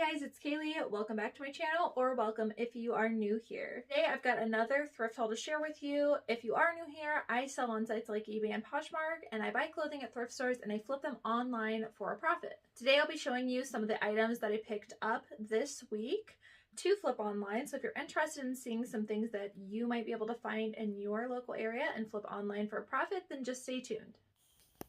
guys, it's Cayley. Welcome back to my channel, or welcome if you are new here. Today I've got another thrift haul to share with you. If you are new here, I sell on sites like eBay and Poshmark, and I buy clothing at thrift stores and I flip them online for a profit. Today I'll be showing you some of the items that I picked up this week to flip online. So if you're interested in seeing some things that you might be able to find in your local area and flip online for a profit, then just stay tuned.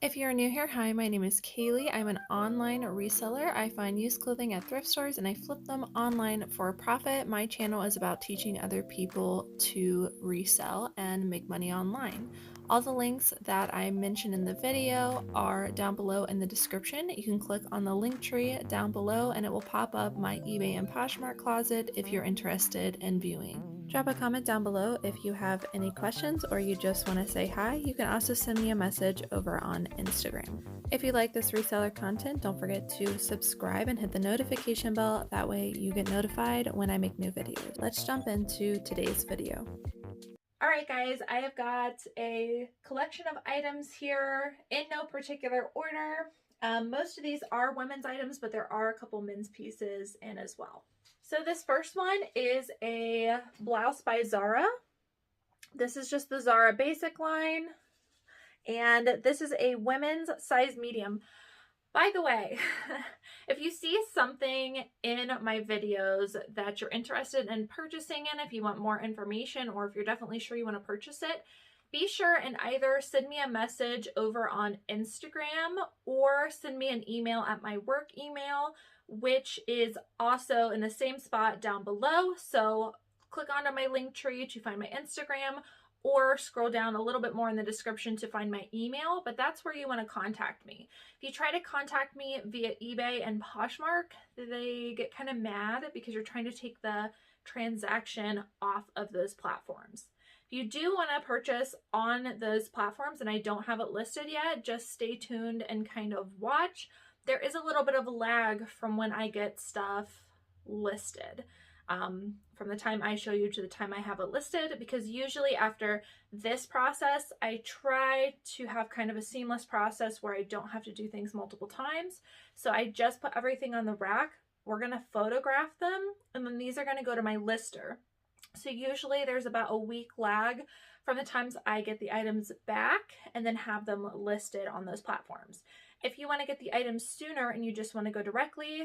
If you're new here, hi, my name is Cayley. I'm an online reseller. I find used clothing at thrift stores and I flip them online for a profit. My channel is about teaching other people to resell and make money online. All the links that I mentioned in the video are down below in the description. You can click on the link tree down below and it will pop up my eBay and Poshmark closet if you're interested in viewing. Drop a comment down below if you have any questions or you just want to say hi. You can also send me a message over on Instagram. If you like this reseller content, don't forget to subscribe and hit the notification bell. That way you get notified when I make new videos. Let's jump into today's video. Alright guys, I have got a collection of items here in no particular order. Most of these are women's items, but there are a couple men's pieces in as well. So this first one is a blouse by Zara. This is just the Zara basic line. And this is a women's size medium. By the way, if you see something in my videos that you're interested in purchasing in, if you want more information or if you're definitely sure you want to purchase it, be sure and either send me a message over on Instagram or send me an email at my work email, which is also in the same spot down below. So click onto my link tree to find my Instagram or scroll down a little bit more in the description to find my email, but that's where you want to contact me. If you try to contact me via eBay and Poshmark, they get kind of mad because you're trying to take the transaction off of those platforms. If you do want to purchase on those platforms and I don't have it listed yet, just stay tuned and kind of watch. There is a little bit of a lag from when I get stuff listed. From the time I show you to the time I have it listed, because usually after this process, I try to have kind of a seamless process where I don't have to do things multiple times. So I just put everything on the rack. We're going to photograph them, and then these are going to go to my lister. So usually there's about a week lag from the times I get the items back and then have them listed on those platforms. If you want to get the items sooner and you just want to go directly,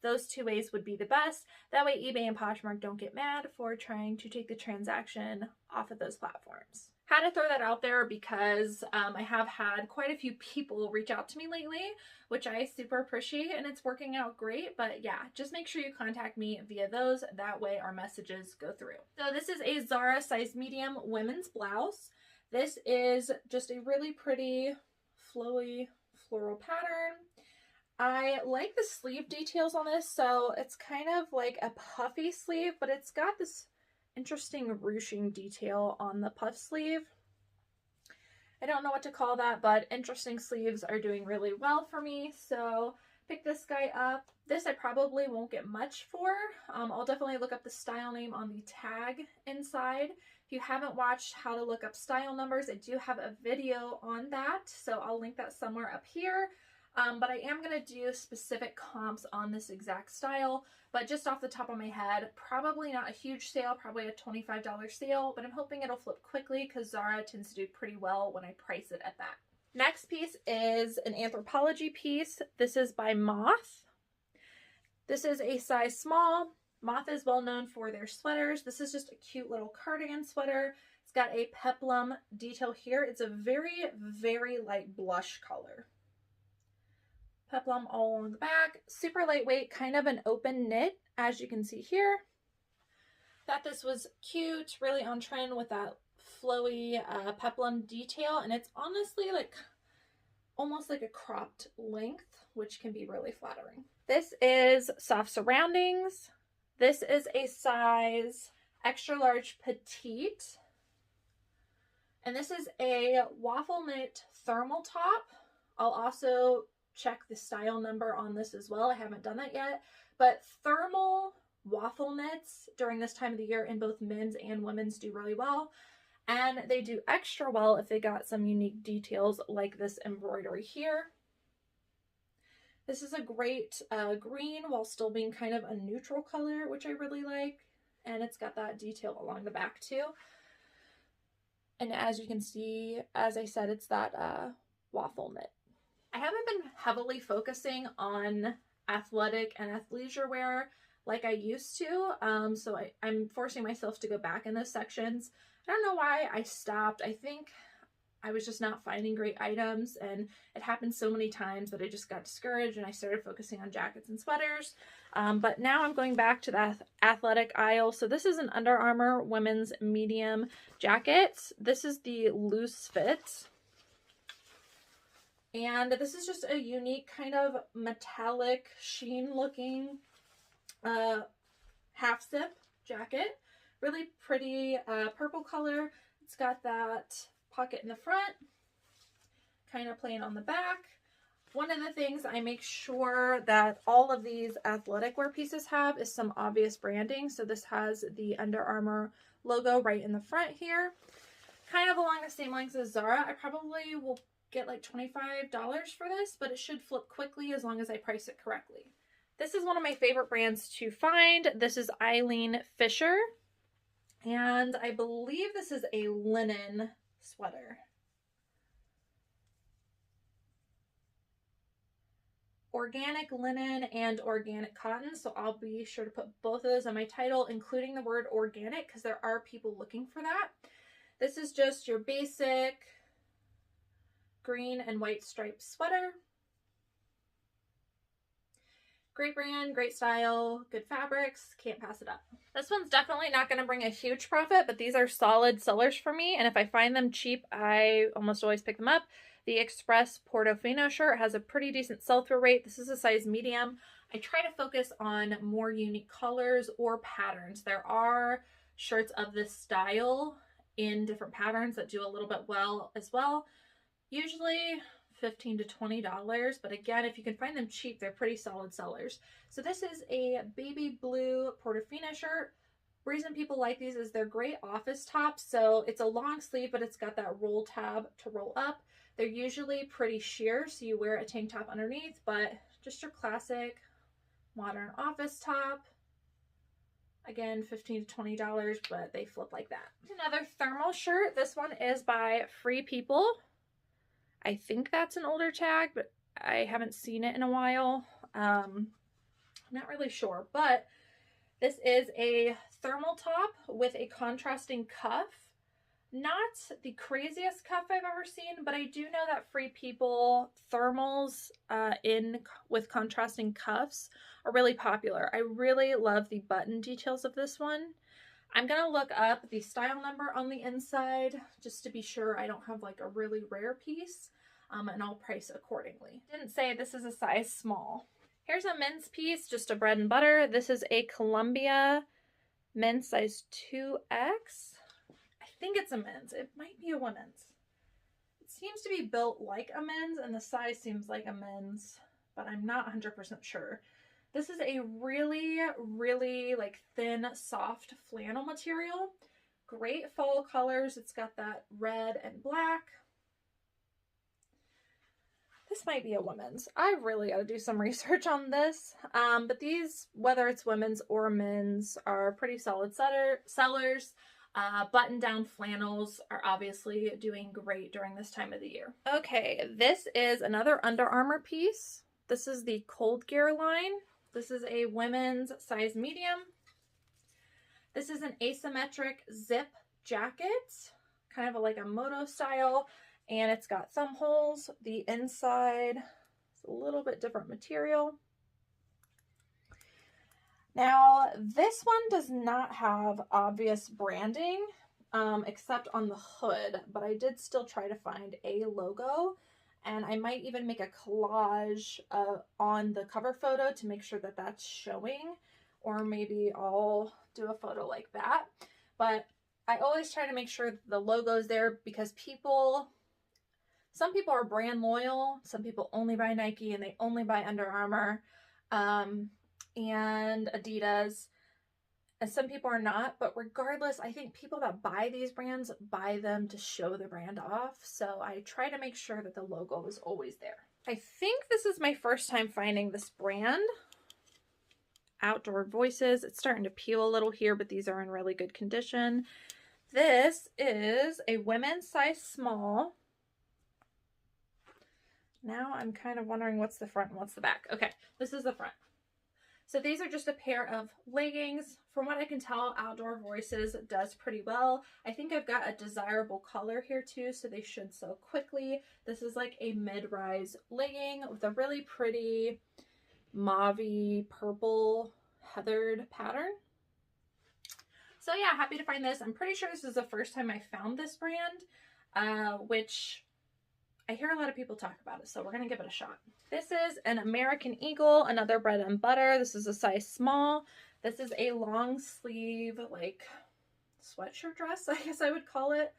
those two ways would be the best. That way eBay and Poshmark don't get mad for trying to take the transaction off of those platforms. Had to throw that out there because I have had quite a few people reach out to me lately, which I super appreciate, and it's working out great. But yeah, just make sure you contact me via those. That way our messages go through. So this is a Zara size medium women's blouse. This is just a really pretty flowy floral pattern. I like the sleeve details on this, so it's kind of like a puffy sleeve, but it's got this interesting ruching detail on the puff sleeve. I don't know what to call that, but interesting sleeves are doing really well for me, so pick this guy up. This I probably won't get much for. I'll definitely look up the style name on the tag inside. If you haven't watched how to look up style numbers, I do have a video on that, so I'll link that somewhere up here. But I am going to do specific comps on this exact style, but just off the top of my head, probably not a huge sale, probably a $25 sale, but I'm hoping it'll flip quickly because Zara tends to do pretty well when I price it at that. Next piece is an Anthropologie piece. This is by Moth. This is a size small. Moth is well known for their sweaters. This is just a cute little cardigan sweater. It's got a peplum detail here. It's a very, very light blush color. Peplum all along the back, super lightweight, kind of an open knit, as you can see here. Thought this was cute, really on trend with that flowy peplum detail, and it's honestly like almost like a cropped length, which can be really flattering. This is soft surroundings. This is a size extra large petite, and this is a waffle knit thermal top. I'll also check the style number on this as well. I haven't done that yet, but thermal waffle knits during this time of the year in both men's and women's do really well, and they do extra well if they got some unique details like this embroidery here. This is a great green while still being kind of a neutral color, which I really like. And it's got that detail along the back too. And as you can see, as I said, it's that waffle knit. I haven't been heavily focusing on athletic and athleisure wear like I used to. So I'm forcing myself to go back in those sections. I don't know why I stopped. I think I was just not finding great items, and it happened so many times that I just got discouraged and I started focusing on jackets and sweaters. But now I'm going back to the athletic aisle. So this is an Under Armour women's medium jacket. This is the loose fit. And this is just a unique kind of metallic sheen looking half zip jacket. Really pretty purple color. It's got that pocket in the front, kind of plain on the back. One of the things I make sure that all of these athletic wear pieces have is some obvious branding. So this has the Under Armour logo right in the front here. Kind of along the same lines as Zara. I probably will get like $25 for this, but it should flip quickly as long as I price it correctly. This is one of my favorite brands to find. This is Eileen Fisher, and I believe this is a linen sweater. Organic linen and organic cotton, so I'll be sure to put both of those on my title, including the word organic, because there are people looking for that. This is just your basic green and white striped sweater. Great brand, great style, good fabrics, can't pass it up. This one's definitely not going to bring a huge profit, but these are solid sellers for me, and if I find them cheap, I almost always pick them up. The Express Portofino shirt has a pretty decent sell-through rate. This is a size medium. I try to focus on more unique colors or patterns. There are shirts of this style in different patterns that do a little bit well as well. Usually $15 to $20, but again, if you can find them cheap, they're pretty solid sellers. So this is a baby blue Portofino shirt. Reason people like these is they're great office tops. So it's a long sleeve, but it's got that roll tab to roll up. They're usually pretty sheer, so you wear a tank top underneath, but just your classic modern office top. Again, $15 to $20, but they flip like that. Another thermal shirt. This one is by Free People. I think that's an older tag, but I haven't seen it in a while. I'm not really sure, but this is a thermal top with a contrasting cuff. Not the craziest cuff I've ever seen, but I do know that Free People thermals with contrasting cuffs are really popular. I really love the button details of this one. I'm going to look up the style number on the inside just to be sure I don't have like a really rare piece, and I'll price accordingly. Didn't say this is a size small. Here's a men's piece, just a bread and butter. This is a Columbia men's size 2X. I think it's a men's. It might be a women's. It seems to be built like a men's and the size seems like a men's, but I'm not 100% sure. This is a really, really like thin, soft flannel material. Great fall colors. It's got that red and black. This might be a women's. I really got to do some research on this. But these, whether it's women's or men's, are pretty solid sellers. Button-down flannels are obviously doing great during this time of the year. Okay, this is another Under Armour piece. This is the Cold Gear line. This is a women's size medium. This is an asymmetric zip jacket, kind of like a moto style, and it's got thumb holes. The inside is a little bit different material. Now, this one does not have obvious branding, except on the hood, but I did still try to find a logo. And I might even make a collage on the cover photo to make sure that that's showing, or maybe I'll do a photo like that. But I always try to make sure the logo's there because some people are brand loyal, some people only buy Nike and they only buy Under Armour and Adidas, and some people are not. But regardless, I think people that buy these brands buy them to show the brand off. So I try to make sure that the logo is always there. I think this is my first time finding this brand. Outdoor Voices. It's starting to peel a little here, but these are in really good condition. This is a women's size small. Now I'm kind of wondering what's the front and what's the back. Okay, this is the front. So these are just a pair of leggings. From what I can tell, Outdoor Voices does pretty well. I think I've got a desirable color here too, so they should sell quickly. This is like a mid-rise legging with a really pretty mauve-y purple heathered pattern. So yeah, happy to find this. I'm pretty sure this is the first time I found this brand, which I hear a lot of people talk about it, so we're going to give it a shot. This is an American Eagle, another bread and butter. This is a size small. This is a long sleeve, like, sweatshirt dress, I guess I would call it.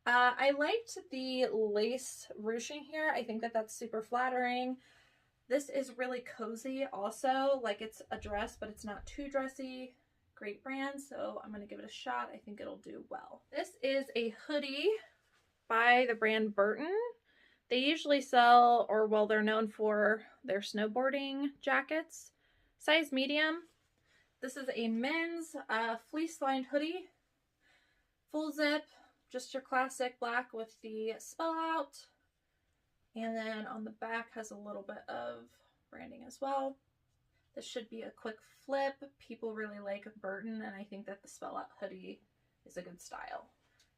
I liked the lace ruching here. I think that that's super flattering. This is really cozy also. Like, it's a dress, but it's not too dressy. Great brand, so I'm going to give it a shot. I think it'll do well. This is a hoodie by the brand Burton. They usually sell, or well, they're known for their snowboarding jackets. Size medium. This is a men's fleece-lined hoodie. Full zip, just your classic black with the spell out. And then on the back has a little bit of branding as well. This should be a quick flip. People really like Burton, and I think that the spell out hoodie is a good style.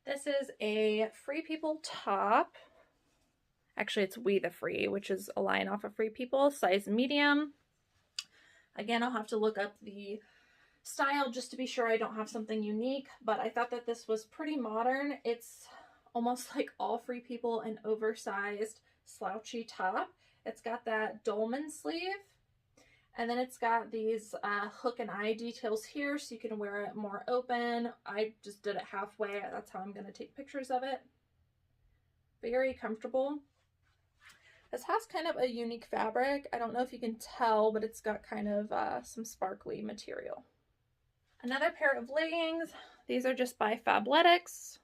This is a Free People top. Actually, it's We the Free, which is a line off of Free People, size medium. Again, I'll have to look up the style just to be sure I don't have something unique, but I thought that this was pretty modern. It's almost like all Free People, an oversized slouchy top. It's got that dolman sleeve, and then it's got these hook and eye details here, so you can wear it more open. I just did it halfway. That's how I'm going to take pictures of it. Very comfortable. This has kind of a unique fabric. I don't know if you can tell, but it's got kind of some sparkly material. Another pair of leggings. These are just by Fabletics.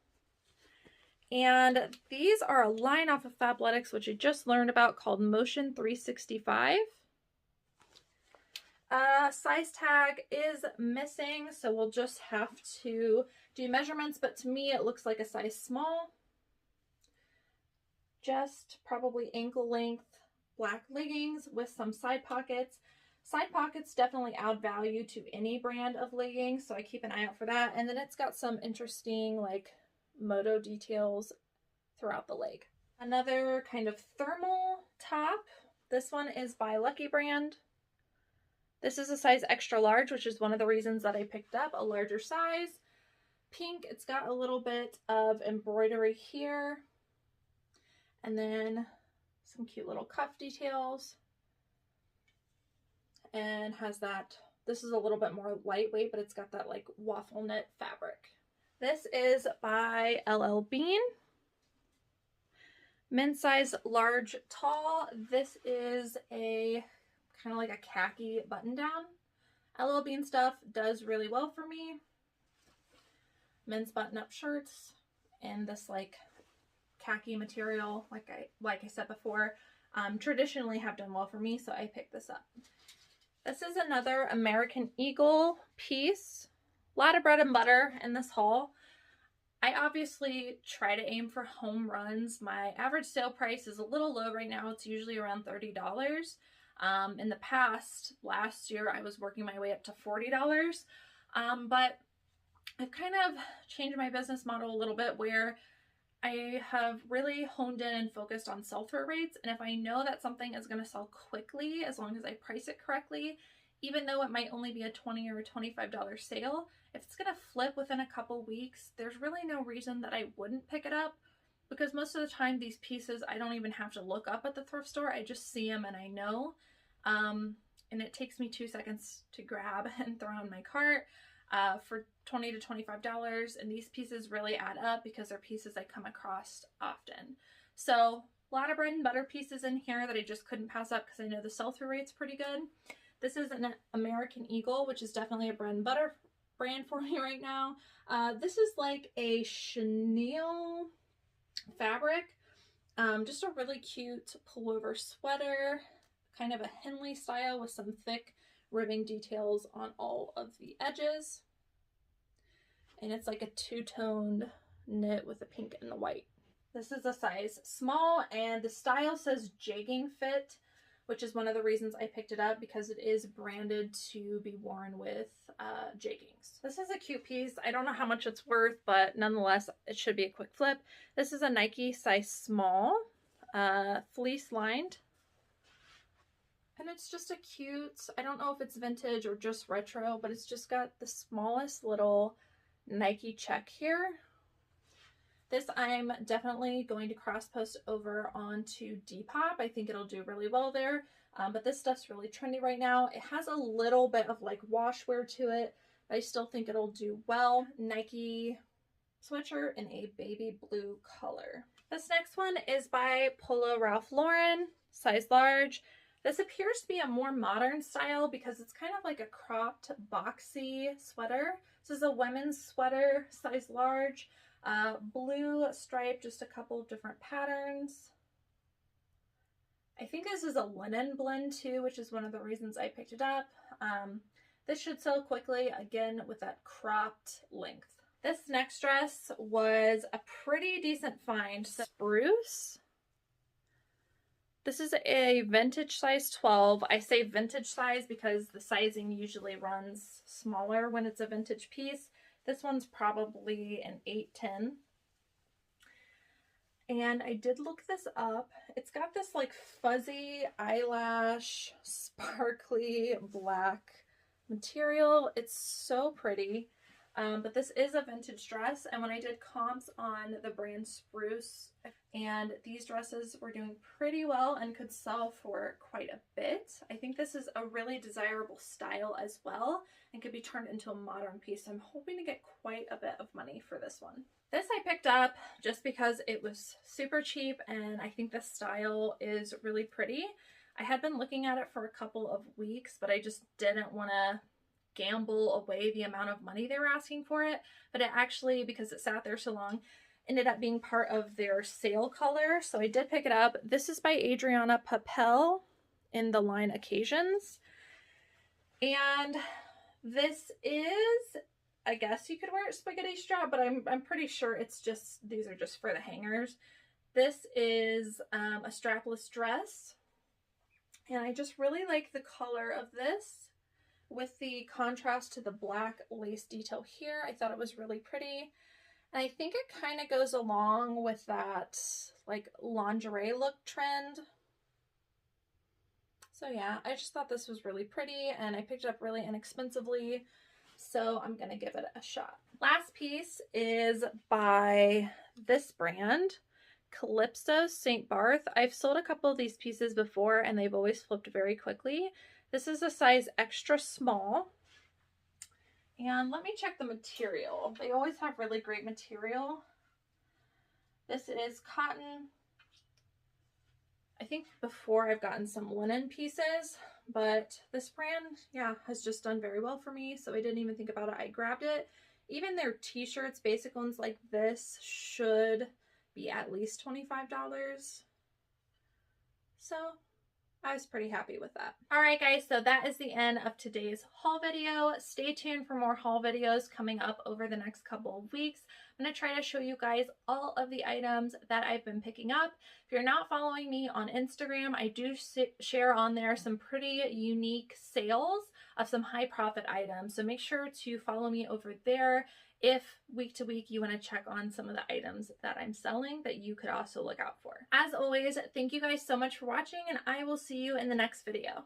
And these are a line off of Fabletics, which I just learned about, called Motion 365. Size tag is missing, so we'll just have to do measurements, but to me it looks like a size small. Just probably ankle length black leggings with some side pockets. Side pockets definitely add value to any brand of leggings, so I keep an eye out for that. And then it's got some interesting like moto details throughout the leg. Another kind of thermal top. This one is by Lucky Brand. This is a size extra large, which is one of the reasons that I picked up a larger size. Pink, it's got a little bit of embroidery here. And then some cute little cuff details. And has that, this is a little bit more lightweight, but it's got that like waffle knit fabric. This is by LL Bean. Men's size large tall. This is a kind of like a khaki button down. LL Bean stuff does really well for me. Men's button up shirts and this like khaki material, like I said before, traditionally have done well for me, so I picked this up. This is another American Eagle piece. A lot of bread and butter in this haul. I obviously try to aim for home runs. My average sale price is a little low right now. It's usually around $30. In the past, last year, I was working my way up to $40. But I've kind of changed my business model a little bit where I have really honed in and focused on sell-through rates, and if I know that something is going to sell quickly, as long as I price it correctly, even though it might only be a $20 or $25 sale, if it's going to flip within a couple weeks, there's really no reason that I wouldn't pick it up, because most of the time these pieces I don't even have to look up at the thrift store. I just see them and I know, and it takes me 2 seconds to grab and throw in my cart. For $20 to $25, and these pieces really add up because they're pieces I come across often. So a lot of bread and butter pieces in here that I just couldn't pass up because I know the sell-through rate's pretty good. This is an American Eagle, which is definitely a bread and butter brand for me right now. This is like a chenille fabric. Just a really cute pullover sweater, kind of a Henley style with some thick ribbing details on all of the edges. And it's like a two-toned knit with the pink and the white. This is a size small, and the style says jegging fit, which is one of the reasons I picked it up, because it is branded to be worn with jeggings. This is a cute piece. I don't know how much it's worth, but nonetheless, it should be a quick flip. This is a Nike size small, fleece lined. And it's just a cute, I don't know if it's vintage or just retro, but it's just got the smallest little Nike check here. This I'm definitely going to cross post over onto Depop. I think it'll do really well there. But this stuff's really trendy right now. It has a little bit of like wash wear to it, but I still think it'll do well. Nike sweatshirt in a baby blue color. This next one is by Polo Ralph Lauren, size large. This appears to be a more modern style because it's kind of like a cropped boxy sweater. This is a women's sweater, size large. Blue stripe, just a couple of different patterns. I think this is a linen blend too, which is one of the reasons I picked it up. This should sell quickly, again, with that cropped length. This next dress was a pretty decent find. Sprouse. This is a vintage size 12. I say vintage size because the sizing usually runs smaller when it's a vintage piece. This one's probably an 8-10. And I did look this up. It's got this like fuzzy eyelash, sparkly black material. It's so pretty. But this is a vintage dress, and when I did comps on the brand Sprouse, and these dresses were doing pretty well and could sell for quite a bit. I think this is a really desirable style as well and could be turned into a modern piece. I'm hoping to get quite a bit of money for this one. This I picked up just because it was super cheap, and I think the style is really pretty. I had been looking at it for a couple of weeks, but I just didn't want to gamble away the amount of money they were asking for it. But it actually, because it sat there so long, ended up being part of their sale color. So I did pick it up. This is by Adrianna Papell in the line Occasions. And this is, I guess you could wear it spaghetti strap, but I'm pretty sure it's just, these are just for the hangers. This is a strapless dress. And I just really like the color of this. With the contrast to the black lace detail here, I thought it was really pretty. And I think it kind of goes along with that like lingerie look trend. So yeah, I just thought this was really pretty, and I picked it up really inexpensively. So I'm going to give it a shot. Last piece is by this brand, Calypso St. Barth. I've sold a couple of these pieces before, and they've always flipped very quickly. This is a size extra small. And let me check the material. They always have really great material. This is cotton. I think before I've gotten some linen pieces, but this brand, yeah, has just done very well for me. So I didn't even think about it. I grabbed it. Even their t-shirts, basic ones like this, should be at least $25. So I was pretty happy with that. All right, guys, so that is the end of today's haul video. Stay tuned for more haul videos coming up over the next couple of weeks. I'm going to try to show you guys all of the items that I've been picking up. If you're not following me on Instagram, I do share on there some pretty unique sales of some high profit items. So make sure to follow me over there if week to week you want to check on some of the items that I'm selling that you could also look out for. As always, thank you guys so much for watching, and I will see you in the next video.